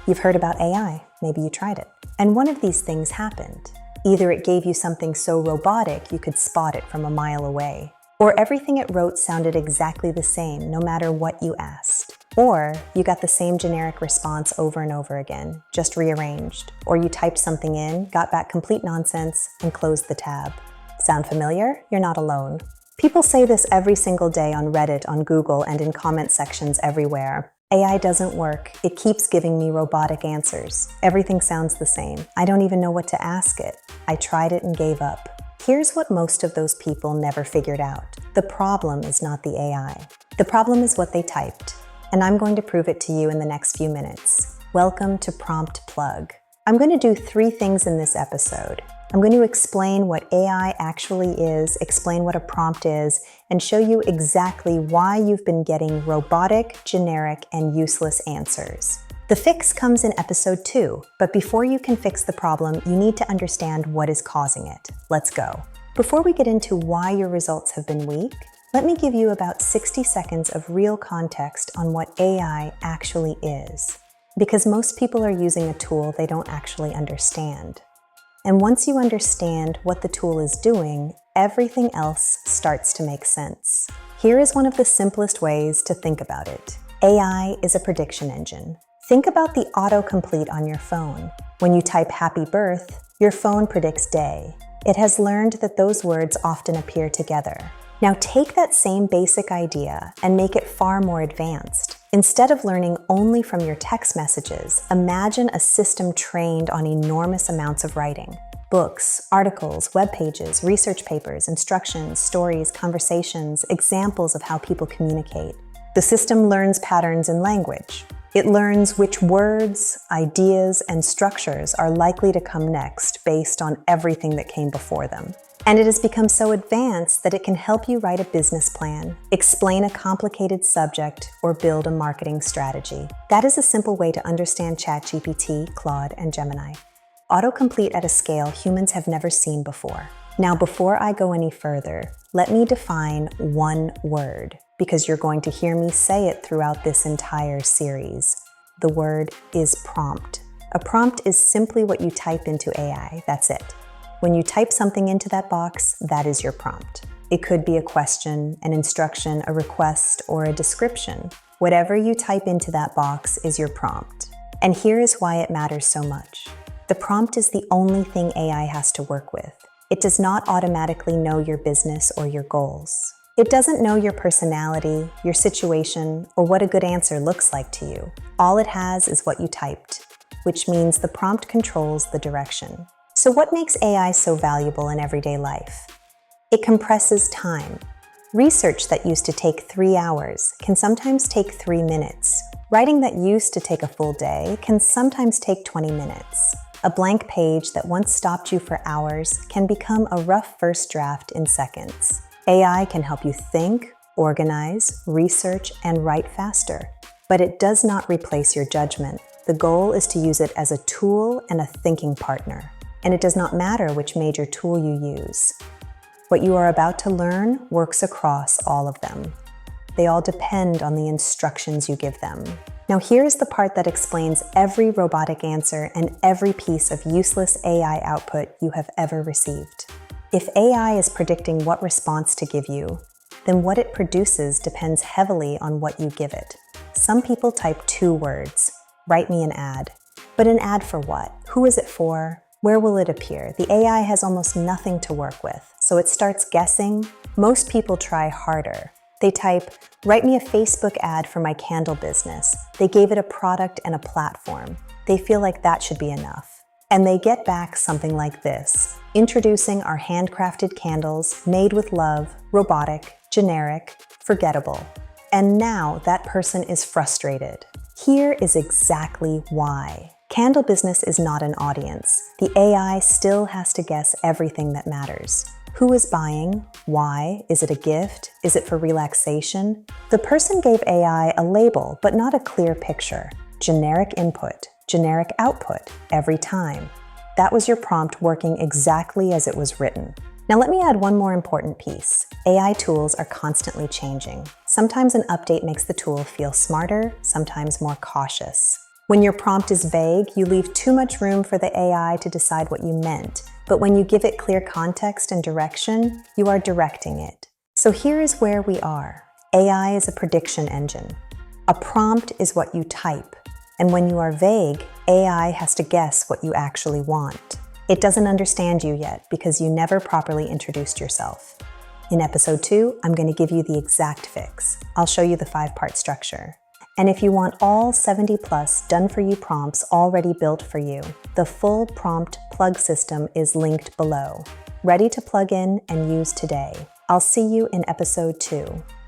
You've heard about AI, maybe you tried it. And one of these things happened. Either it gave you something so robotic you could spot it from a mile away, or everything it wrote sounded exactly the same no matter what you asked. Or you got the same generic response over and over again, just rearranged. Or you typed something in, got back complete nonsense, and closed the tab. Sound familiar? You're not alone. People say this every single day on Reddit, on Google, and in comment sections everywhere. AI doesn't work. It keeps giving me robotic answers. Everything sounds the same. I don't even know what to ask it. I tried it and gave up. Here's what most of those people never figured out. The problem is not the AI. The problem is what they typed. And I'm going to prove it to you in the next few minutes. Welcome to Prompt Plug. I'm going to do 3 things in this episode. I'm going to explain what AI actually is, explain what a prompt is, and show you exactly why you've been getting robotic, generic, and useless answers. The fix comes in episode 2, but before you can fix the problem, you need to understand what is causing it. Let's go. Before we get into why your results have been weak, let me give you about 60 seconds of real context on what AI actually is. Because most people are using a tool they don't actually understand. And once you understand what the tool is doing, everything else starts to make sense. Here is one of the simplest ways to think about it. AI is a prediction engine. Think about the autocomplete on your phone. When you type happy birth, your phone predicts day. It has learned that those words often appear together. Now take that same basic idea and make it far more advanced. Instead of learning only from your text messages, imagine a system trained on enormous amounts of writing. Books, articles, web pages, research papers, instructions, stories, conversations, examples of how people communicate. The system learns patterns in language. It learns which words, ideas, and structures are likely to come next based on everything that came before them. And it has become so advanced that it can help you write a business plan, explain a complicated subject, or build a marketing strategy. That is a simple way to understand ChatGPT, Claude, and Gemini. Autocomplete at a scale humans have never seen before. Now, before I go any further, let me define one word, because you're going to hear me say it throughout this entire series. The word is prompt. A prompt is simply what you type into AI, that's it. When you type something into that box, that is your prompt. It could be a question, an instruction, a request, or a description. Whatever you type into that box is your prompt. And here is why it matters so much. The prompt is the only thing AI has to work with. It does not automatically know your business or your goals. It doesn't know your personality, your situation, or what a good answer looks like to you. All it has is what you typed, which means the prompt controls the direction. So what makes AI so valuable in everyday life? It compresses time. Research that used to take 3 hours can sometimes take 3 minutes. Writing that used to take a full day can sometimes take 20 minutes. A blank page that once stopped you for hours can become a rough first draft in seconds. AI can help you think, organize, research, and write faster. But it does not replace your judgment. The goal is to use it as a tool and a thinking partner. And it does not matter which major tool you use. What you are about to learn works across all of them. They all depend on the instructions you give them. Now here's the part that explains every robotic answer and every piece of useless AI output you have ever received. If AI is predicting what response to give you, then what it produces depends heavily on what you give it. Some people type 2 words, write me an ad. But an ad for what? Who is it for? Where will it appear? The AI has almost nothing to work with, so it starts guessing. Most people try harder. They type, write me a Facebook ad for my candle business. They gave it a product and a platform. They feel like that should be enough. And they get back something like this. Introducing our handcrafted candles, made with love, robotic, generic, forgettable. And now that person is frustrated. Here is exactly why. Candle business is not an audience. The AI still has to guess everything that matters. Who is buying? Why? Is it a gift? Is it for relaxation? The person gave AI a label, but not a clear picture. Generic input, generic output, every time. That was your prompt working exactly as it was written. Now let me add one more important piece. AI tools are constantly changing. Sometimes an update makes the tool feel smarter, sometimes more cautious. When your prompt is vague, you leave too much room for the AI to decide what you meant. But when you give it clear context and direction, you are directing it. So here is where we are. AI is a prediction engine. A prompt is what you type. And when you are vague, AI has to guess what you actually want. It doesn't understand you yet because you never properly introduced yourself. In episode 2, I'm going to give you the exact fix. I'll show you the 5-part structure. And if you want all 70+ done-for-you prompts already built for you, the full prompt plug system is linked below. Ready to plug in and use today. I'll see you in episode 2.